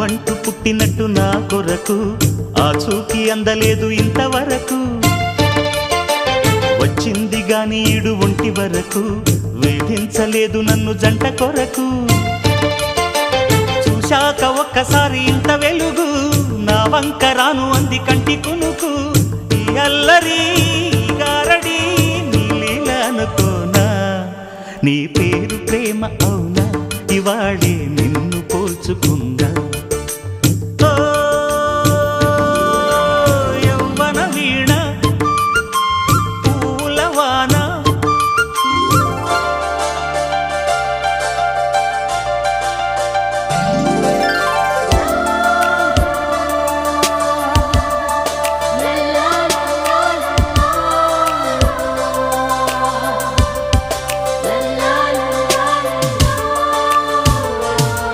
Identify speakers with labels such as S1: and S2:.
S1: నువ్వంటూ పుట్టినట్టు నా కొరకు ఆ చూకి అందలేదు ఇంతవరకు వచ్చింది గాని ఈడు ఒంటి వరకు వేధించలేదు నన్ను జంట కొరకు చూశాక ఒక్కసారి ఇంత వెలుగు నా వంక రాను అంది కంటి కునుకు ఈ అల్లరి గారడి నీ లీల అనుకోనా నీ పేరు ప్రేమ అవునా ఇవాళే నిన్ను పోల్చుకుందా